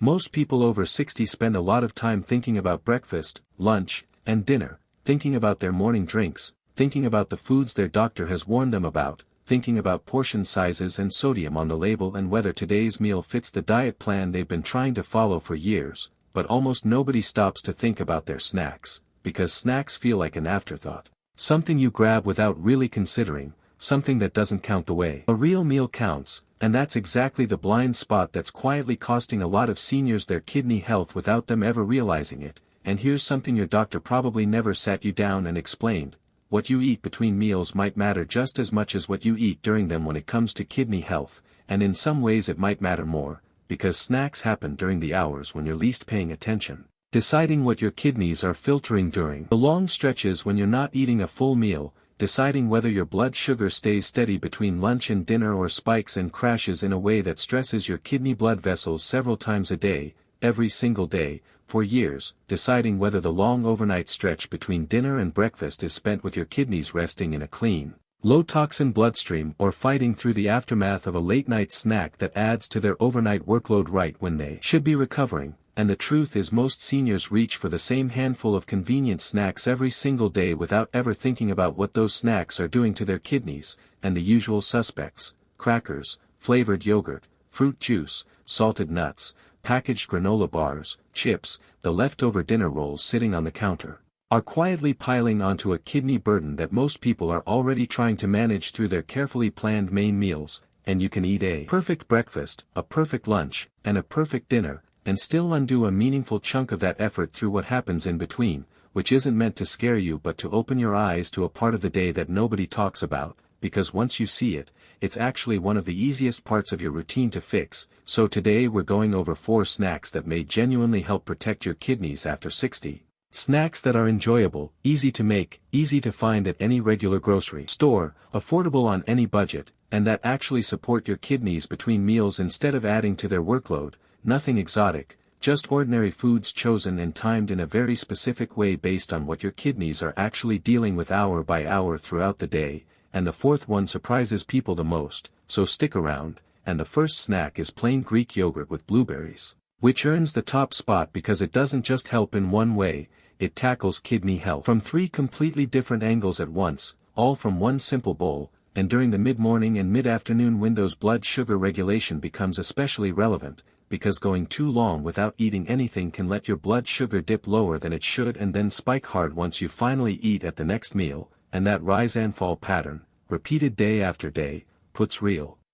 Most people over 60 spend a lot of time thinking about breakfast, lunch, and dinner, thinking about their morning drinks, thinking about the foods their doctor has warned them about, thinking about portion sizes and sodium on the label and whether today's meal fits the diet plan they've been trying to follow for years, but almost nobody stops to think about their snacks, because snacks feel like an afterthought. Something you grab without really considering, something that doesn't count the way a real meal counts, and that's exactly the blind spot that's quietly costing a lot of seniors their kidney health without them ever realizing it. And here's something your doctor probably never sat you down and explained: what you eat between meals might matter just as much as what you eat during them when it comes to kidney health, and in some ways it might matter more, because snacks happen during the hours when you're least paying attention, deciding what your kidneys are filtering during the long stretches when you're not eating a full meal, deciding whether your blood sugar stays steady between lunch and dinner or spikes and crashes in a way that stresses your kidney blood vessels several times a day, every single day, for years, deciding whether the long overnight stretch between dinner and breakfast is spent with your kidneys resting in a clean, low-toxin bloodstream or fighting through the aftermath of a late-night snack that adds to their overnight workload right when they should be recovering. And the truth is most seniors reach for the same handful of convenient snacks every single day without ever thinking about what those snacks are doing to their kidneys, and the usual suspects: crackers, flavored yogurt, fruit juice, salted nuts, packaged granola bars, chips, the leftover dinner rolls sitting on the counter, are quietly piling onto a kidney burden that most people are already trying to manage through their carefully planned main meals. And you can eat a perfect breakfast, a perfect lunch, and a perfect dinner, and still undo a meaningful chunk of that effort through what happens in between, which isn't meant to scare you but to open your eyes to a part of the day that nobody talks about, because once you see it, it's actually one of the easiest parts of your routine to fix. So today we're going over 4 snacks that may genuinely help protect your kidneys after 60. Snacks that are enjoyable, easy to make, easy to find at any regular grocery store, affordable on any budget, and that actually support your kidneys between meals instead of adding to their workload. Nothing exotic, just ordinary foods chosen and timed in a very specific way based on what your kidneys are actually dealing with hour by hour throughout the day. And the 4th one surprises people the most, so stick around. And the first snack is plain Greek yogurt with blueberries, which earns the top spot because it doesn't just help in one way, it tackles kidney health from 3 completely different angles at once, all from one simple bowl. And during the mid-morning and mid-afternoon windows, blood sugar regulation becomes especially relevant, because going too long without eating anything can let your blood sugar dip lower than it should and then spike hard once you finally eat at the next meal, and that rise and fall pattern, repeated day after day, puts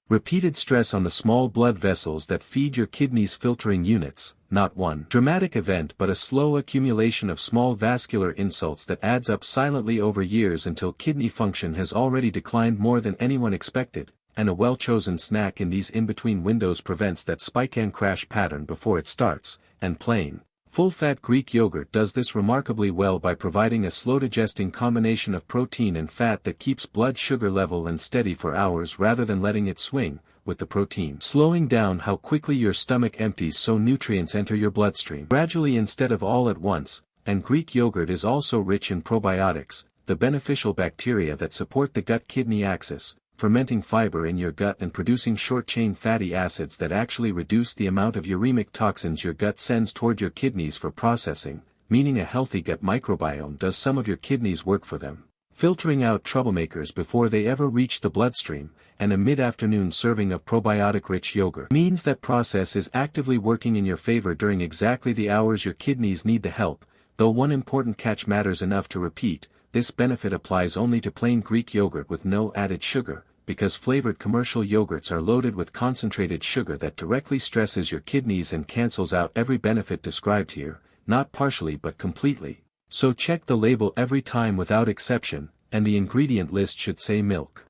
repeated stress on the small blood vessels that feed your kidneys' filtering units, not one dramatic event but a slow accumulation of small vascular insults that adds up silently over years until kidney function has already declined more than anyone expected. And a well-chosen snack in these in-between windows prevents that spike and crash pattern before it starts, and plain, full-fat Greek yogurt does this remarkably well by providing a slow-digesting combination of protein and fat that keeps blood sugar level and steady for hours rather than letting it swing, with the protein slowing down how quickly your stomach empties so nutrients enter your bloodstream gradually instead of all at once. And Greek yogurt is also rich in probiotics, the beneficial bacteria that support the gut-kidney axis, fermenting fiber in your gut and producing short-chain fatty acids that actually reduce the amount of uremic toxins your gut sends toward your kidneys for processing, meaning a healthy gut microbiome does some of your kidneys' work for them, filtering out troublemakers before they ever reach the bloodstream. And a mid-afternoon serving of probiotic-rich yogurt means that process is actively working in your favor during exactly the hours your kidneys need the help. Though one important catch matters enough to repeat: this benefit applies only to plain Greek yogurt with no added sugar, because flavored commercial yogurts are loaded with concentrated sugar that directly stresses your kidneys and cancels out every benefit described here, not partially but completely. So check the label every time without exception, and the ingredient list should say milk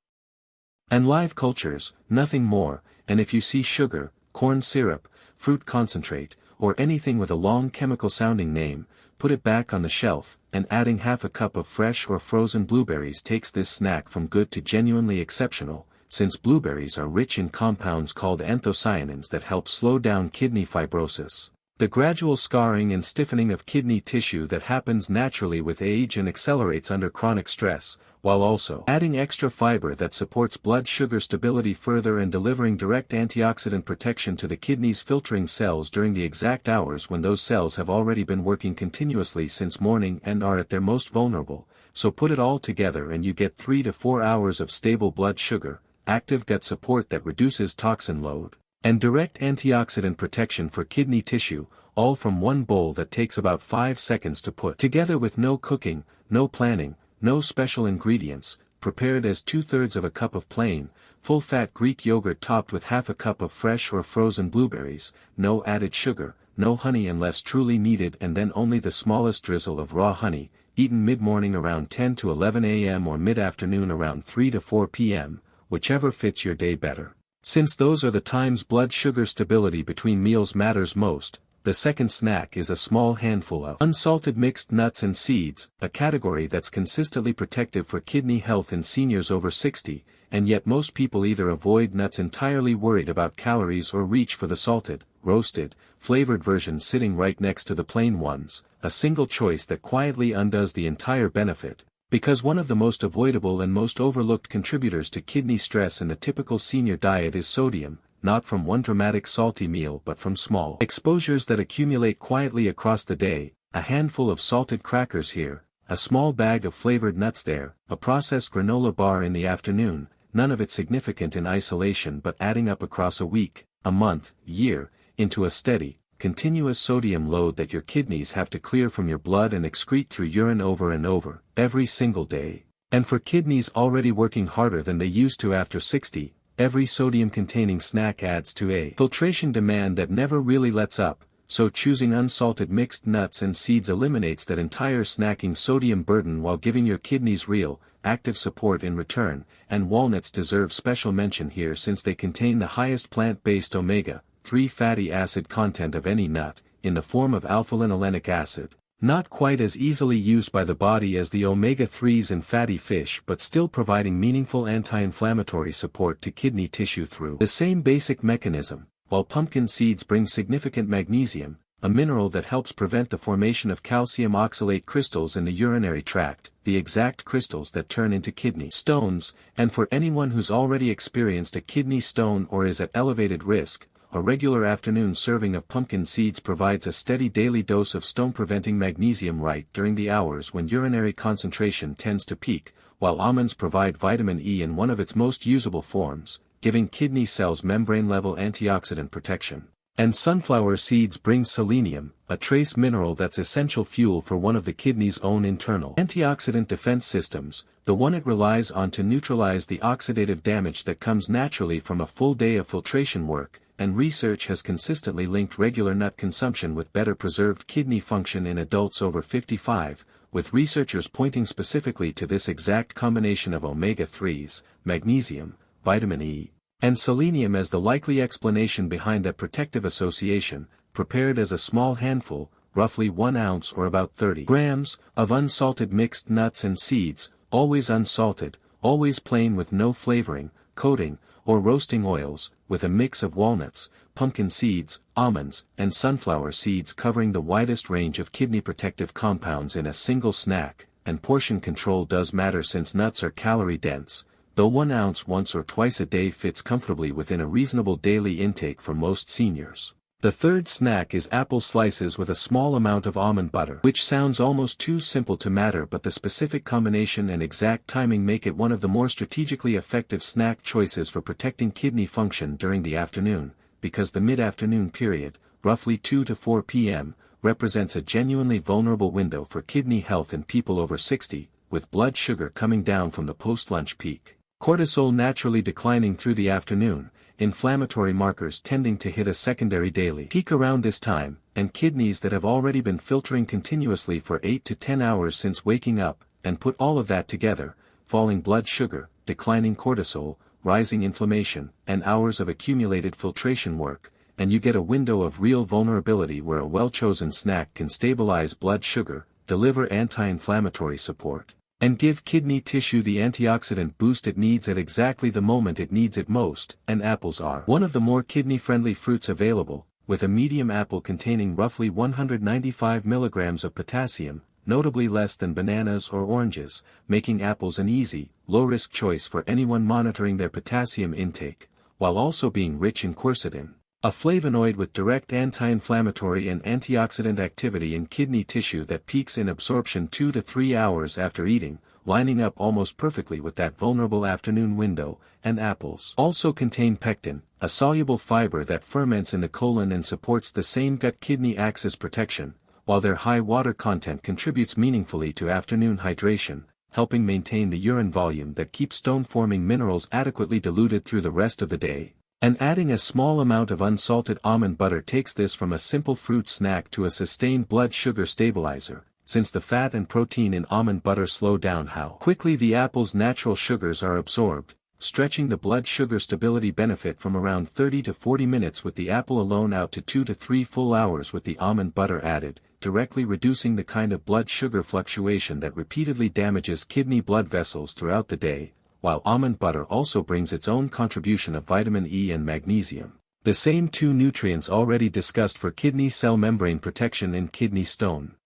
and live cultures, nothing more. And if you see sugar, corn syrup, fruit concentrate, or anything with a long chemical-sounding name, put it back on the shelf. And adding half a cup of fresh or frozen blueberries takes this snack from good to genuinely exceptional, since blueberries are rich in compounds called anthocyanins that help slow down kidney fibrosis, the gradual scarring and stiffening of kidney tissue that happens naturally with age and accelerates under chronic stress, while also adding extra fiber that supports blood sugar stability further and delivering direct antioxidant protection to the kidney's filtering cells during the exact hours when those cells have already been working continuously since morning and are at their most vulnerable. So put it all together and you get 3 to 4 hours of stable blood sugar, active gut support that reduces toxin load, and direct antioxidant protection for kidney tissue, all from one bowl that takes about 5 seconds to put together with no cooking, no planning, no special ingredients, prepared as 2/3 of a cup of plain, full-fat Greek yogurt topped with half a cup of fresh or frozen blueberries, no added sugar, no honey unless truly needed and then only the smallest drizzle of raw honey, eaten mid-morning around 10 to 11 a.m. or mid-afternoon around 3 to 4 p.m., whichever fits your day better. Since those are the times blood sugar stability between meals matters most, the second snack is a small handful of unsalted mixed nuts and seeds, a category that's consistently protective for kidney health in seniors over 60, and yet most people either avoid nuts entirely worried about calories or reach for the salted, roasted, flavored version sitting right next to the plain ones, a single choice that quietly undoes the entire benefit. Because one of the most avoidable and most overlooked contributors to kidney stress in the typical senior diet is sodium, not from one dramatic salty meal but from small exposures that accumulate quietly across the day, a handful of salted crackers here, a small bag of flavored nuts there, a processed granola bar in the afternoon, none of it significant in isolation but adding up across a week, a month, year, into a steady, continuous sodium load that your kidneys have to clear from your blood and excrete through urine over and over, every single day. And for kidneys already working harder than they used to after 60, every sodium-containing snack adds to a filtration demand that never really lets up, so choosing unsalted mixed nuts and seeds eliminates that entire snacking sodium burden while giving your kidneys real, active support in return, and walnuts deserve special mention here since they contain the highest plant-based omega-3 fatty acid content of any nut, in the form of alpha-linolenic acid. Not quite as easily used by the body as the omega-3s in fatty fish but still providing meaningful anti-inflammatory support to kidney tissue through the same basic mechanism, while pumpkin seeds bring significant magnesium, a mineral that helps prevent the formation of calcium oxalate crystals in the urinary tract, the exact crystals that turn into kidney stones, and for anyone who's already experienced a kidney stone or is at elevated risk, a regular afternoon serving of pumpkin seeds provides a steady daily dose of stone-preventing magnesium right during the hours when urinary concentration tends to peak, while almonds provide vitamin E in one of its most usable forms, giving kidney cells membrane-level antioxidant protection. And sunflower seeds bring selenium, a trace mineral that's essential fuel for one of the kidney's own internal antioxidant defense systems, the one it relies on to neutralize the oxidative damage that comes naturally from a full day of filtration work. And research has consistently linked regular nut consumption with better preserved kidney function in adults over 55, with researchers pointing specifically to this exact combination of omega-3s, magnesium, vitamin E, and selenium as the likely explanation behind that protective association, prepared as a small handful, roughly 1 ounce or about 30 grams, of unsalted mixed nuts and seeds, always unsalted, always plain with no flavoring, coating, or roasting oils, with a mix of walnuts, pumpkin seeds, almonds, and sunflower seeds covering the widest range of kidney protective compounds in a single snack, and portion control does matter since nuts are calorie-dense, though 1 ounce once or twice a day fits comfortably within a reasonable daily intake for most seniors. The third snack is apple slices with a small amount of almond butter, which sounds almost too simple to matter, but the specific combination and exact timing make it one of the more strategically effective snack choices for protecting kidney function during the afternoon, because the mid-afternoon period, roughly 2 to 4 p.m., represents a genuinely vulnerable window for kidney health in people over 60, with blood sugar coming down from the post-lunch peak, cortisol naturally declining through the afternoon, inflammatory markers tending to hit a secondary daily peak around this time, and kidneys that have already been filtering continuously for 8 to 10 hours since waking up, and put all of that together, falling blood sugar, declining cortisol, rising inflammation, and hours of accumulated filtration work, and you get a window of real vulnerability where a well-chosen snack can stabilize blood sugar, deliver anti-inflammatory support, and give kidney tissue the antioxidant boost it needs at exactly the moment it needs it most. And apples are one of the more kidney-friendly fruits available, with a medium apple containing roughly 195 milligrams of potassium, notably less than bananas or oranges, making apples an easy, low-risk choice for anyone monitoring their potassium intake, while also being rich in quercetin, a flavonoid with direct anti-inflammatory and antioxidant activity in kidney tissue that peaks in absorption 2 to 3 hours after eating, lining up almost perfectly with that vulnerable afternoon window. And apples also contain pectin, a soluble fiber that ferments in the colon and supports the same gut-kidney axis protection, while their high water content contributes meaningfully to afternoon hydration, helping maintain the urine volume that keeps stone-forming minerals adequately diluted through the rest of the day. And adding a small amount of unsalted almond butter takes this from a simple fruit snack to a sustained blood sugar stabilizer, since the fat and protein in almond butter slow down how quickly the apple's natural sugars are absorbed, stretching the blood sugar stability benefit from around 30 to 40 minutes with the apple alone out to 2 to 3 full hours with the almond butter added, directly reducing the kind of blood sugar fluctuation that repeatedly damages kidney blood vessels throughout the day, while almond butter also brings its own contribution of vitamin E and magnesium, the same two nutrients already discussed for kidney cell membrane protection and kidney stone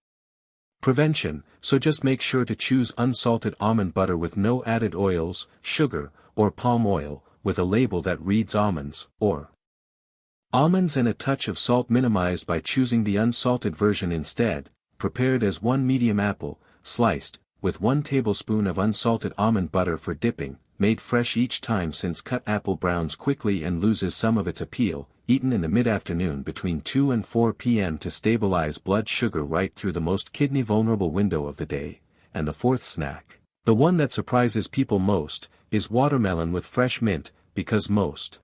prevention. So just make sure to choose unsalted almond butter with no added oils, sugar, or palm oil, with a label that reads almonds, or almonds, and a touch of salt minimized by choosing the unsalted version instead, prepared as 1 medium apple, sliced, with 1 tablespoon of unsalted almond butter for dipping, made fresh each time since cut apple browns quickly and loses some of its appeal, eaten in the mid-afternoon between 2 and 4 p.m. to stabilize blood sugar right through the most kidney-vulnerable window of the day. And the fourth snack, the one that surprises people most, is watermelon with fresh mint, because most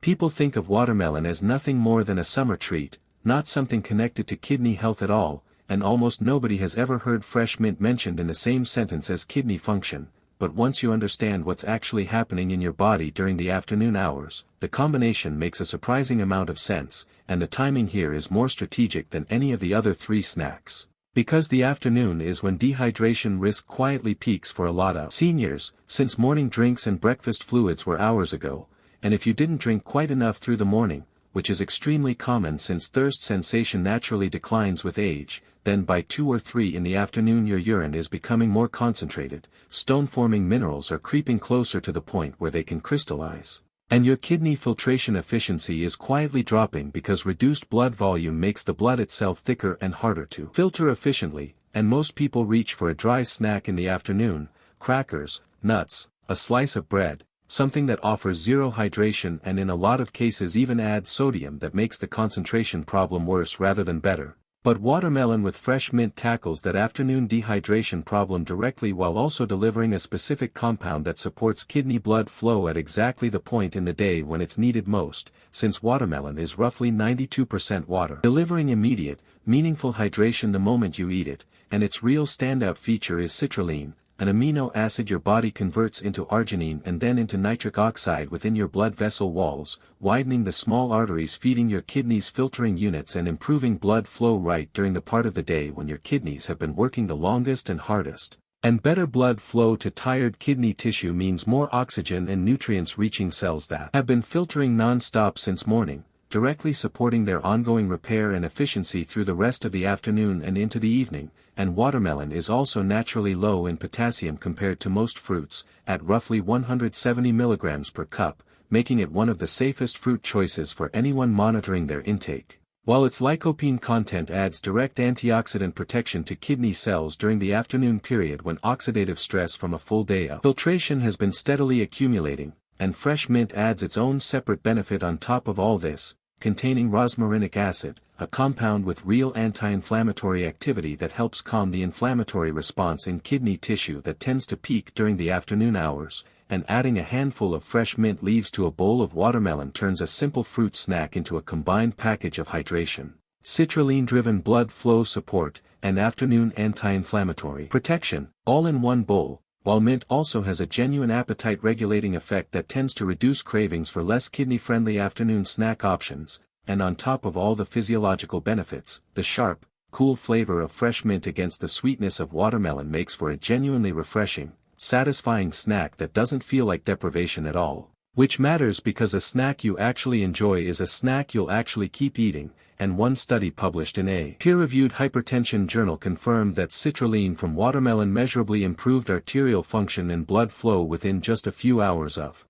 people think of watermelon as nothing more than a summer treat, not something connected to kidney health at all, and almost nobody has ever heard fresh mint mentioned in the same sentence as kidney function. But once you understand what's actually happening in your body during the afternoon hours, the combination makes a surprising amount of sense, and the timing here is more strategic than any of the other 3 snacks. Because the afternoon is when dehydration risk quietly peaks for a lot of seniors, since morning drinks and breakfast fluids were hours ago, and if you didn't drink quite enough through the morning, which is extremely common since thirst sensation naturally declines with age, then by 2 or 3 in the afternoon your urine is becoming more concentrated, stone-forming minerals are creeping closer to the point where they can crystallize, and your kidney filtration efficiency is quietly dropping because reduced blood volume makes the blood itself thicker and harder to filter efficiently, and most people reach for a dry snack in the afternoon, crackers, nuts, a slice of bread, something that offers zero hydration and in a lot of cases even adds sodium that makes the concentration problem worse rather than better. But watermelon with fresh mint tackles that afternoon dehydration problem directly while also delivering a specific compound that supports kidney blood flow at exactly the point in the day when it's needed most, since watermelon is roughly 92% water, delivering immediate, meaningful hydration the moment you eat it, and its real standout feature is citrulline, an amino acid your body converts into arginine and then into nitric oxide within your blood vessel walls, widening the small arteries feeding your kidneys' filtering units and improving blood flow right during the part of the day when your kidneys have been working the longest and hardest. And better blood flow to tired kidney tissue means more oxygen and nutrients reaching cells that have been filtering non-stop since morning, directly supporting their ongoing repair and efficiency through the rest of the afternoon and into the evening. And watermelon is also naturally low in potassium compared to most fruits, at roughly 170 mg per cup, making it one of the safest fruit choices for anyone monitoring their intake. While its lycopene content adds direct antioxidant protection to kidney cells during the afternoon period when oxidative stress from a full day of filtration has been steadily accumulating, and fresh mint adds its own separate benefit on top of all this, containing rosmarinic acid, a compound with real anti-inflammatory activity that helps calm the inflammatory response in kidney tissue that tends to peak during the afternoon hours, and adding a handful of fresh mint leaves to a bowl of watermelon turns a simple fruit snack into a combined package of hydration, citrulline-driven blood flow support, and afternoon anti-inflammatory protection, all in one bowl. While mint also has a genuine appetite-regulating effect that tends to reduce cravings for less kidney-friendly afternoon snack options, and on top of all the physiological benefits, the sharp, cool flavor of fresh mint against the sweetness of watermelon makes for a genuinely refreshing, satisfying snack that doesn't feel like deprivation at all. Which matters because a snack you actually enjoy is a snack you'll actually keep eating, and one study published in a peer-reviewed hypertension journal confirmed that citrulline from watermelon measurably improved arterial function and blood flow within just a few hours of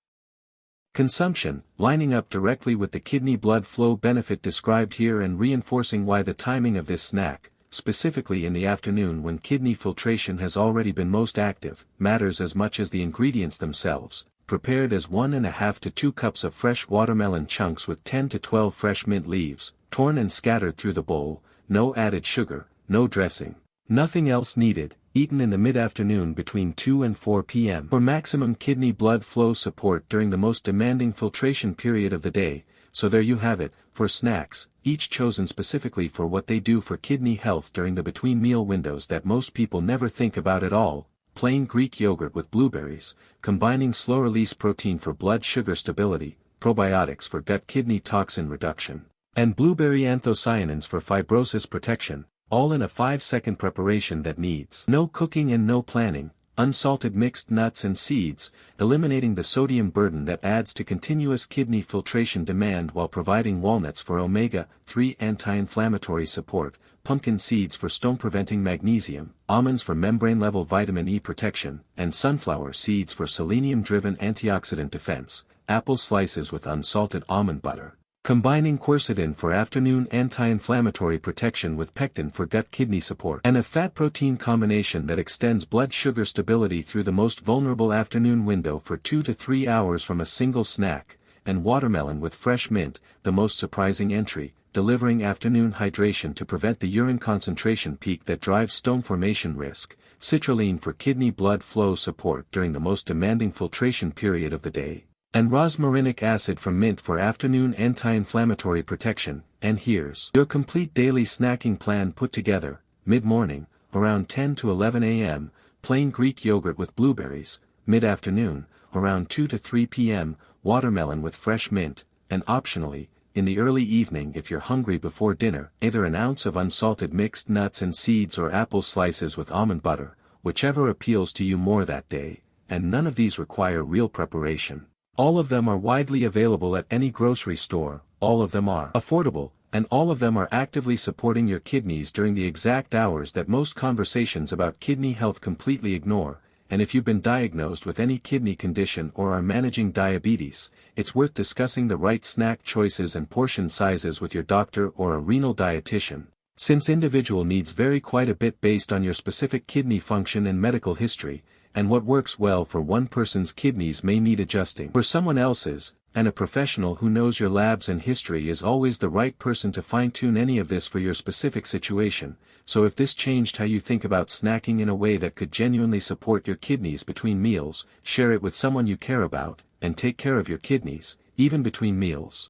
consumption, lining up directly with the kidney blood flow benefit described here and reinforcing why the timing of this snack, specifically in the afternoon when kidney filtration has already been most active, matters as much as the ingredients themselves. Prepared as 1.5 to 2 cups of fresh watermelon chunks with 10 to 12 fresh mint leaves, torn and scattered through the bowl, no added sugar, no dressing. Nothing else needed, eaten in the mid-afternoon between 2 and 4 p.m. for maximum kidney blood flow support during the most demanding filtration period of the day. So there you have it, 4 snacks, each chosen specifically for what they do for kidney health during the between meal windows that most people never think about at all. Plain Greek yogurt with blueberries, combining slow-release protein for blood sugar stability, probiotics for gut-kidney toxin reduction, and blueberry anthocyanins for fibrosis protection, all in a 5-second preparation that needs no cooking and no planning. Unsalted mixed nuts and seeds, eliminating the sodium burden that adds to continuous kidney filtration demand while providing walnuts for omega-3 anti-inflammatory support, pumpkin seeds for stone-preventing magnesium, almonds for membrane-level vitamin E protection, and sunflower seeds for selenium-driven antioxidant defense, apple slices with unsalted almond butter. Combining quercetin for afternoon anti-inflammatory protection with pectin for gut-kidney support, and a fat-protein combination that extends blood sugar stability through the most vulnerable afternoon window for 2 to 3 hours from a single snack, and watermelon with fresh mint, the most surprising entry, delivering afternoon hydration to prevent the urine concentration peak that drives stone formation risk, citrulline for kidney blood flow support during the most demanding filtration period of the day, and rosmarinic acid from mint for afternoon anti-inflammatory protection. And here's your complete daily snacking plan put together: mid-morning, around 10 to 11 a.m., plain Greek yogurt with blueberries; mid-afternoon, around 2 to 3 p.m., watermelon with fresh mint; and optionally, in the early evening if you're hungry before dinner, either an ounce of unsalted mixed nuts and seeds or apple slices with almond butter, whichever appeals to you more that day. And none of these require real preparation. All of them are widely available at any grocery store, all of them are affordable, and all of them are actively supporting your kidneys during the exact hours that most conversations about kidney health completely ignore. And if you've been diagnosed with any kidney condition or are managing diabetes, it's worth discussing the right snack choices and portion sizes with your doctor or a renal dietitian, since individual needs vary quite a bit based on your specific kidney function and medical history, and what works well for one person's kidneys may need adjusting for someone else's, and a professional who knows your labs and history is always the right person to fine-tune any of this for your specific situation. So if this changed how you think about snacking in a way that could genuinely support your kidneys between meals, share it with someone you care about, and take care of your kidneys, even between meals.